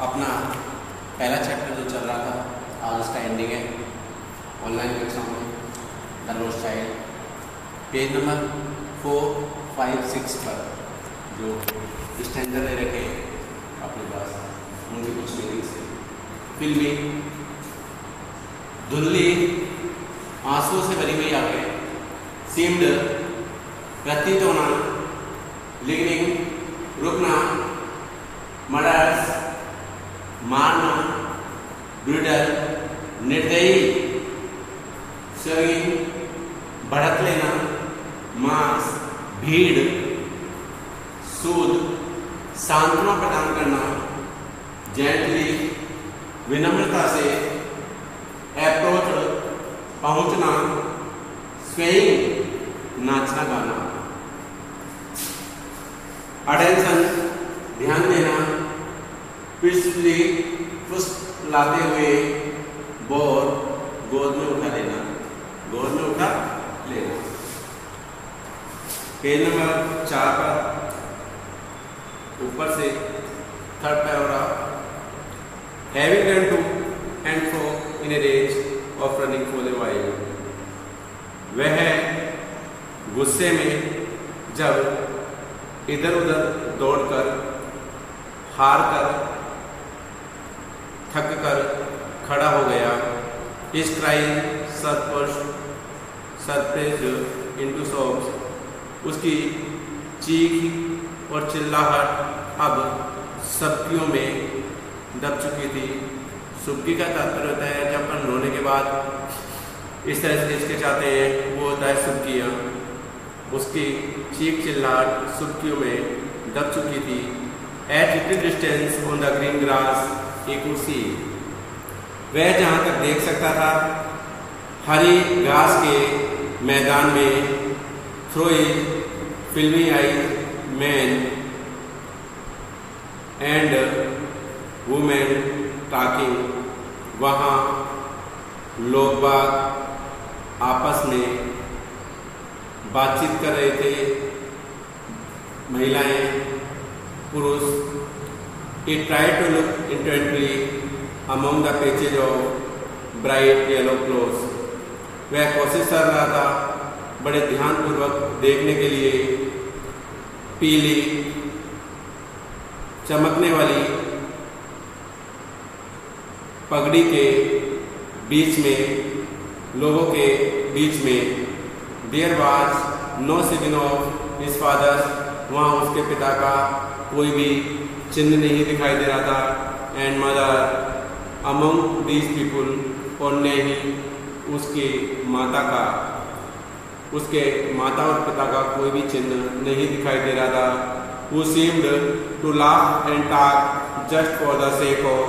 अपना पहला चैप्टर जो चल रहा था आज उसका एंडिंग है ऑनलाइन कक्षा में the lost child, page number 4, 5, 6 पर जो स्टैंडर्ड दे रखे अपने पास उनकी कुछ मीनिंग्स है। फिल्मी धुंधली आंसुओं से भरी हुई आंखें, सीम्ड प्रतीत होना, लिगनिंग रुकना, मर्डर्स मारना, ब्रूटल निर्दयी, स्विंगिंग बढ़त लेना, मास भीड़, सूद सांत्वना प्रदान करना, जेंटली विनम्रता से, अप्रोच पहुंचना, स्वेइंग नाचना गाना, अटेंशन ध्यान देना, पीसफुली फुसलाते हुए, बोर गोद में उठा लेना, गोद में उठा लेना। पेज नंबर 4 पर ऊपर से third paragraph, having run to and fro in a range of running for a while, वह गुस्से में जब इधर उधर दौड़कर, हार कर, थक कर खड़ा हो गया, इस क्राइंग सरप्रेस्ड इनटू सॉब्स, उसकी चीख और चिल्लाहट अब सबकियों में दब चुकी थी। सुबकी का तात्पर्य होता है जब अपन रोने के बाद इस तरह से हिचकिचाते हैं, वो होता है सुबकियाँ। उसकी चीख चिल्लाहट सुबकियों में दब चुकी थी। At little distance on the green grass he could see, वह जहाँ तक देख सकता था हरी घास के मैदान में, थ्रू फिल्मी I man and women talking, वहाँ लोग बाग आपस में बातचीत कर रहे थे, महिलाएं पुरुष। He tried to look intently among the patches of bright yellow clothes, वह कोशिश कर रहा था बड़े ध्यानपूर्वक देखने के लिए पीली चमकने वाली पगड़ी के बीच में, लोगों के बीच में। There was no sign of his father, वहाँ उसके पिता का कोई भी चिन्ह नहीं दिखाई दे रहा था। And mother among these people, और न ही उसकी माता का, उसके माता और पिता का कोई भी चिन्ह नहीं दिखाई दे रहा था। Who seemed to laugh and talk just for the sake of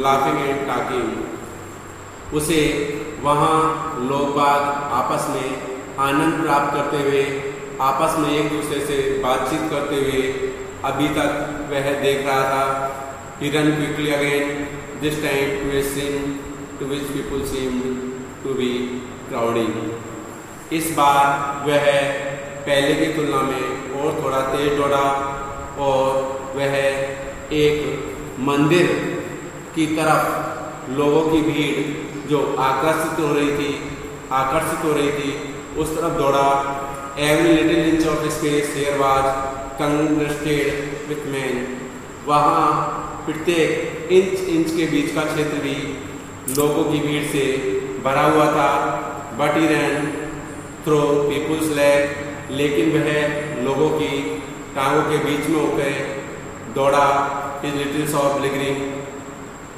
laughing and talking, उसे वहाँ लोग बाग आपस में आनंद प्राप्त करते हुए, आपस में एक दूसरे से बातचीत करते हुए अभी तक वह देख रहा था। He ran quickly again, this time to a scene to which people seemed to be crowding. इस बार वह पहले की तुलना में और थोड़ा तेज दौड़ा और वह एक मंदिर की तरफ लोगों की भीड़ जो आकर्षित हो रही थी उस तरफ दौड़ा। Every little inch of space here was congested with men, वहाँ प्रत्येक इंच के बीच का क्षेत्र भी लोगों की भीड़ से भरा हुआ था। But he ran through people's leg, लेकिन वह लोगों की टांगों के बीच में होकर दौड़ा। His little soft lingering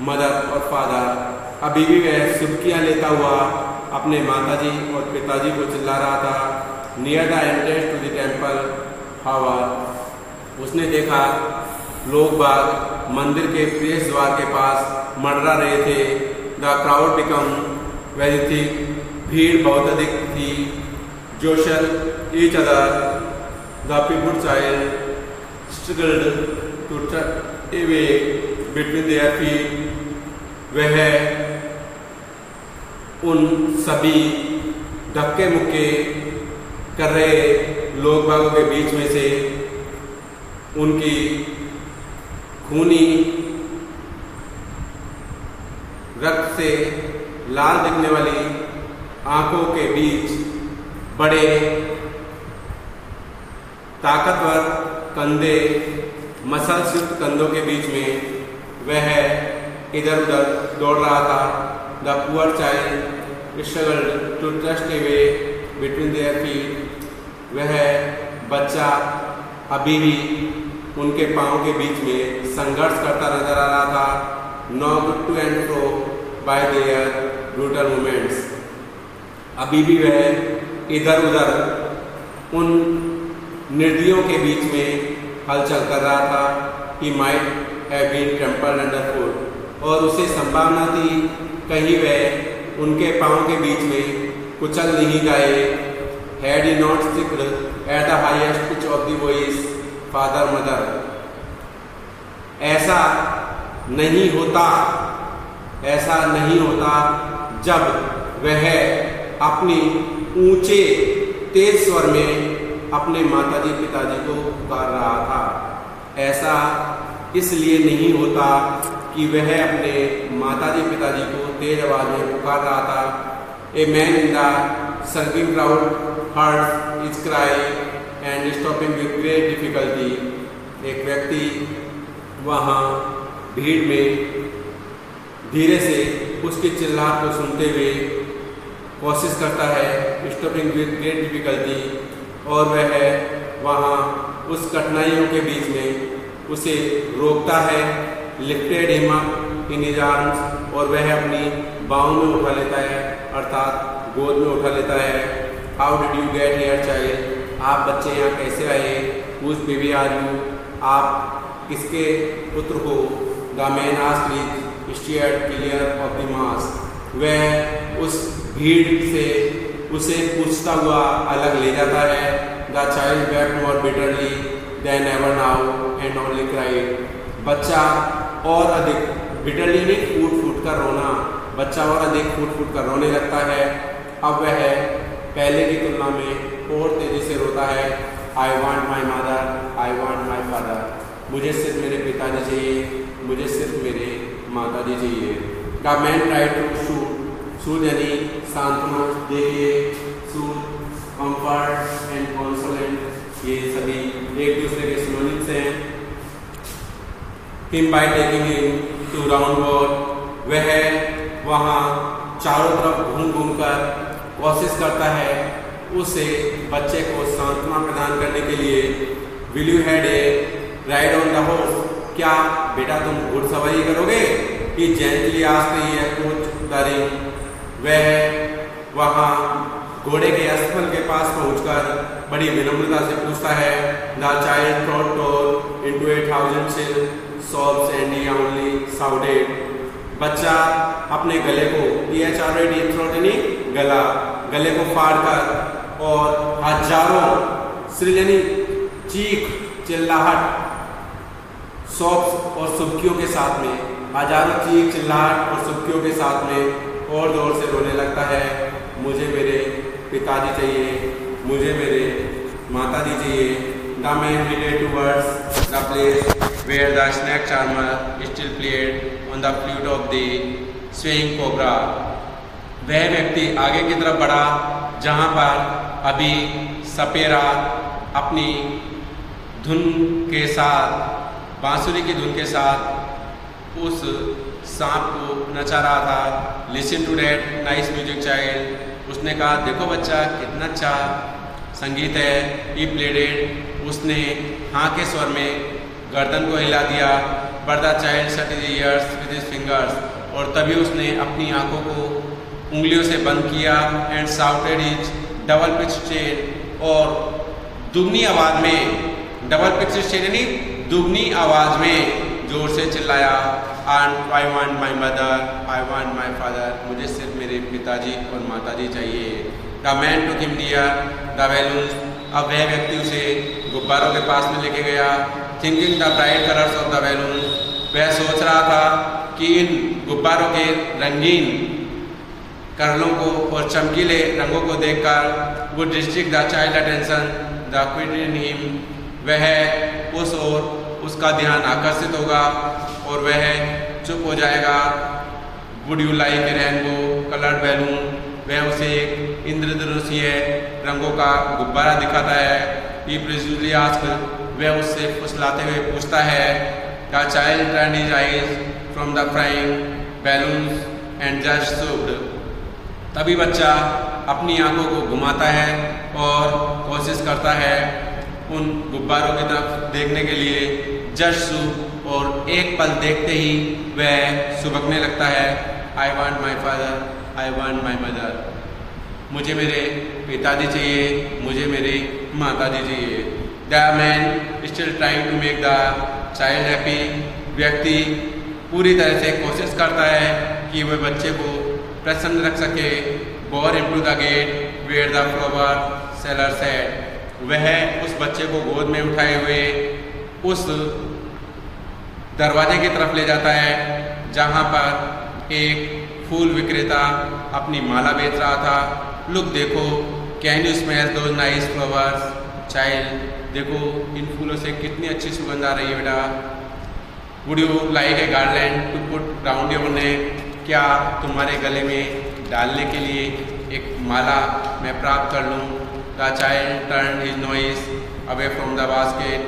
mother और फादर, अभी भी वह सुबकियाँ लेता हुआ अपने माताजी और पिताजी को चिल्ला रहा था। Near the entrance to the temple hour, उसने देखा लोग बाग मंदिर के प्रवेश द्वार के पास मंडरा रहे थे। The crowd become very thick, भीड़ बहुत अधिक थी। Jostle each other, the people child struggled to turn away between their feet, वह उन सभी धक्के मुक्के कर रहे लोग बागों के बीच में से उनकी खूनी रक्त से लाल दिखने वाली आंखों के बीच बड़े ताकतवर कंधे, मसल्स युक्त कंधों के बीच में वह इधर उधर दौड़ रहा था। The poor child struggled to thrust a way between their feet. वह बच्चा अभी भी उनके पाँव के बीच में संघर्ष करता नजर आ रहा था। Knocked to and fro by their brutal movements. अभी भी वह इधर उधर उन निर्दयियों के बीच में हलचल कर रहा था। He might have been trampled underfoot। और उसे संभावना थी कहीं वह उनके पाँव के बीच में कुचल नहीं गए। Had he not sticked at the highest pitch of the voice, father, mother। ऐसा नहीं होता जब वह अपनी ऊंचे तेज स्वर में अपने माताजी पिताजी को पुकार रहा था। ऐसा इसलिए नहीं होता कि वह अपने माताजी पिताजी को तेज आवाज में पुकार रहा था। A man in the surging crowd heard his cry and stopping with great difficulty। एक व्यक्ति वहाँ भीड़ में धीरे से उसकी चिल्लाहट को सुनते हुए कोशिश करता है, स्टॉपिंग विद ग्रेट डिफिकल्टी। और वह वहाँ उस कठिनाइयों के बीच में उसे रोकता है। Lifted him up in his arms. और वह अपनी बाहों में उठा लेता है, अर्थात गोद में उठा लेता है। How did you get here child. आप बच्चे यहाँ कैसे आए। Whose baby are you. आप किसके पुत्र हो। The man asked with steered clear of the mass. वह उस भीड़ से उसे पूछता हुआ अलग ले जाता है। The child wept more bitterly than ever now and only cried। बच्चा और अधिक बिटरली नहीं फूट फूट कर रोना, बच्चा और अधिक फूट फूट कर रोने लगता है। अब वह पहले की तुलना में और तेजी से रोता है। I want my mother, I want my father. मुझे सिर्फ मेरे पिताजी चाहिए, मुझे सिर्फ मेरे माताजी चाहिए। The man tried to soothe यानी सांत्वना देखिए, सूद, कंफर्ट एंड कॉन्सोलेंट ये सभी एक दूसरे के सिनोनिम्स हैं। Him by taking him to round word. वह वहाँ चारों तरफ घूम घूम कर कोशिश करता है उसे बच्चे को सांत्वना प्रदान करने के लिए। Will you had a ride on the horse. क्या बेटा तुम घुड़सवारी करोगे। He gently asked here coach the ring. वह वहाँ घोड़े के अस्थल के पास पहुंचकर बड़ी विनम्रता से पूछता है। The child throat tore into 1000 sobs and he only shouted। बच्चा अपने गले को गले को फाड़कर और हजारों सृजनी चीख चिल्लाहट सॉब्स और सुबकियों के साथ में, हजारों चीख चिल्लाहट और सुबकियों के साथ में और जोर से रोने लगता है। मुझे मेरे पिताजी चाहिए, मुझे मेरे माताजी चाहिए। The man headed towards the place where the snake charmer still played on the flute of the swaying cobra। वह व्यक्ति आगे की तरफ बढ़ा जहाँ पर अभी सपेरा अपनी धुन के साथ, बांसुरी की धुन के साथ उस सांप को नचा रहा था। Listen to that nice music child. उसने कहा देखो बच्चा कितना अच्छा संगीत है। He played it. उसने हाँ के स्वर में गर्दन को हिला दिया। But the child shut his ears with his fingers. और तभी उसने अपनी आंखों को उंगलियों से बंद किया। And shouted his double pitch strain. और दुगनी आवाज में, डबल पिच स्टेन यानी दुगनी आवाज में जोर से चिल्लाया। And I want my mother, I want my father. मुझे सिर्फ मेरे पिताजी और माताजी चाहिए। The man took him near the balloons. अब वह व्यक्ति उसे गुब्बारों के पास में लेके गया। Thinking the bright colours of the balloon. वह सोच रहा था कि इन गुब्बारों के रंगीन कलरों को और चमकीले रंगों को देखकर वो district the child attention the quit in him. वह उस ओर उसका ध्यान आकर्षित होगा और वह चुप हो जाएगा। Would you like A rainbow coloured balloon, वह उसे एक इंद्रधनुषीय रंगों का गुब्बारा दिखाता है। ही प्रिजुअली आस्क्ड, वह उससे फुसलाते हुए पूछता है। The child turned his eyes from the flying balloons and just should, तभी बच्चा अपनी आंखों को घुमाता है और कोशिश करता है उन गुब्बारों की तरफ देखने के लिए। जस्ट शूड, और एक पल देखते ही वह सुबकने लगता है। I want my father, I want my mother, मुझे मेरे पिताजी चाहिए, मुझे मेरी माताजी चाहिए। The man still trying to make the child happy, व्यक्ति पूरी तरह से कोशिश करता है कि वह बच्चे को प्रसन्न रख सके। Bore into the gate where the flower seller said, वह उस बच्चे को गोद में उठाए हुए उस दरवाजे की तरफ ले जाता है जहाँ पर एक फूल विक्रेता अपनी माला बेच रहा था। लुक, देखो, can you smell those nice flowers child, देखो इन फूलों से कितनी अच्छी सुगंध आ रही है बेटा। Would you like a garland to put round your neck, क्या तुम्हारे गले में डालने के लिए एक माला मैं प्राप्त कर लूँ। The child turned his nose away from the basket,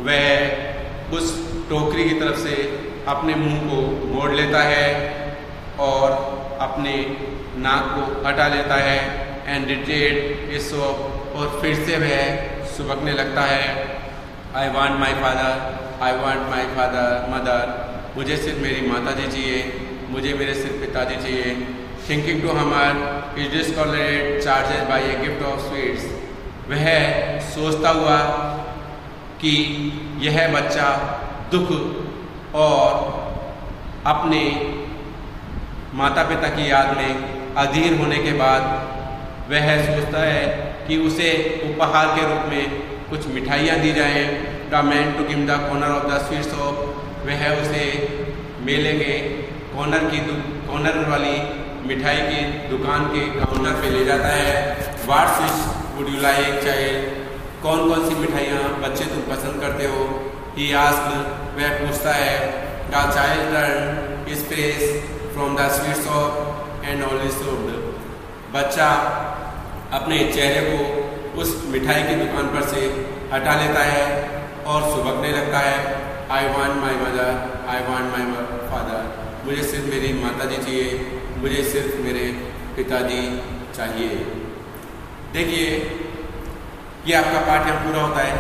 वह उस टोकरी की तरफ से अपने मुंह को मोड़ लेता है और अपने नाक को हटा लेता है। एंड रिटेड इज सो, और फिर से वह सुबकने लगता है। I want my father, I want my father mother, मुझे सिर्फ मेरी माताजी चाहिए, मुझे मेरे सिर्फ पिताजी चाहिए। Thinking to humour is disconsolate charges by a gift of sweets, वह सोचता हुआ कि यह बच्चा दुख और अपने माता पिता की याद में अधीर होने के बाद वह सोचता है कि उसे उपहार के रूप में कुछ मिठाइयाँ दी जाएं। The man to give the corner of the sweet shop, वह उसे मेले के कॉर्नर वाली मिठाई की दुकान के काउंटर पे ले जाता है। What sweets would you like child, कौन कौन सी मिठाइयाँ बच्चे तुम पसंद करते हो। ही आस्क्ड, वह पूछता है। The child turned his face from the sweet shop and only should, बच्चा अपने चेहरे को उस मिठाई की दुकान पर से हटा लेता है और सुबकने लगता है। I want my mother, I want my father, मुझे सिर्फ मेरी माताजी चाहिए, मुझे सिर्फ मेरे पिताजी चाहिए। देखिए, ये आपका पाठ यहाँ पूरा होता है,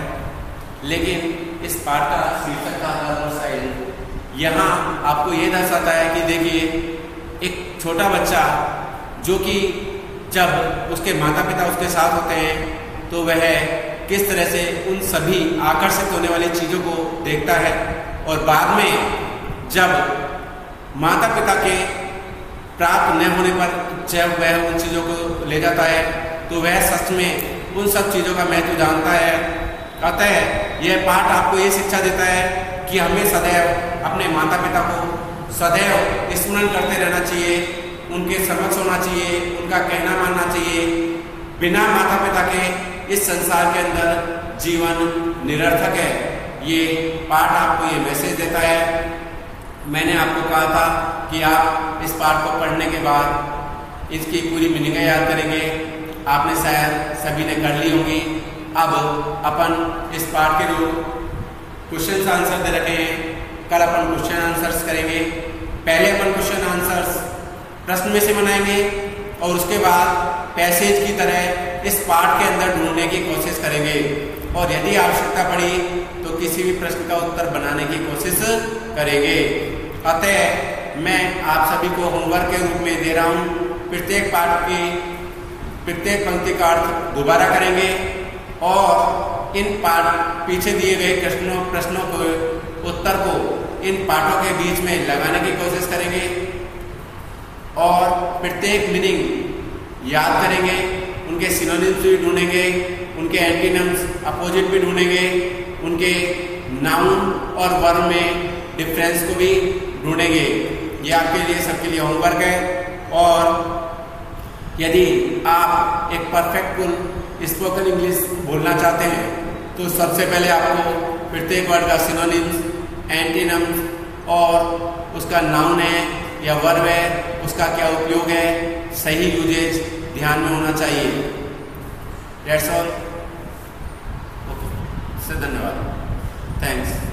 लेकिन इस पाठ का शीर्षक का साइड यहाँ आपको ये दर्शाता है कि देखिए, एक छोटा बच्चा जो कि जब उसके माता पिता उसके साथ होते हैं तो वह किस तरह से उन सभी आकर्षित होने वाली चीज़ों को देखता है, और बाद में जब माता पिता के प्राप्त न होने पर जब वह उन चीज़ों को ले जाता है तो वह सच में उन सब चीज़ों का महत्व जानता है। अतः यह पाठ आपको ये शिक्षा देता है कि हमें सदैव अपने माता पिता को सदैव स्मरण करते रहना चाहिए, उनके समक्ष होना चाहिए, उनका कहना मानना चाहिए। बिना माता पिता के इस संसार के अंदर जीवन निरर्थक है। ये पाठ आपको ये मैसेज देता है। मैंने आपको कहा था कि आप इस पाठ को पढ़ने के बाद इसकी पूरी मीनिंग याद करेंगे। आपने शायद सभी ने कर ली होंगी। अब अपन इस पाठ के जो क्वेश्चन आंसर दे रखे हैं, कल अपन क्वेश्चन आंसर्स करेंगे। पहले अपन क्वेश्चन आंसर्स प्रश्न में से बनाएंगे और उसके बाद पैसेज की तरह इस पाठ के अंदर ढूंढने की कोशिश करेंगे, और यदि आवश्यकता पड़ी तो किसी भी प्रश्न का उत्तर बनाने की कोशिश करेंगे। अतः मैं आप सभी को होमवर्क के रूप में दे रहा हूँ। प्रत्येक पाठ की प्रत्येक पंक्ति का अर्थ दोबारा करेंगे और इन पाठ पीछे दिए गए प्रश्नों को उत्तर को इन पाठों के बीच में लगाने की कोशिश करेंगे और प्रत्येक मीनिंग याद करेंगे, उनके सिनोनिम्स भी ढूंढेंगे, उनके एंटीनम्स अपोजिट भी ढूंढेंगे, उनके नाउन और वर्ब में डिफरेंस को भी ढूंढेंगे। ये आपके लिए सबके लिए होमवर्क है। और यदि आप एक परफेक्ट स्पोकन इंग्लिश बोलना चाहते हैं तो सबसे पहले आपको प्रत्येक वर्ड का सिनोनिम्स, एंटीनम्स और उसका नाउन है या वर्ब है उसका क्या उपयोग है, सही यूजेज ध्यान में होना चाहिए। That's all. ओके, धन्यवाद, थैंक्स।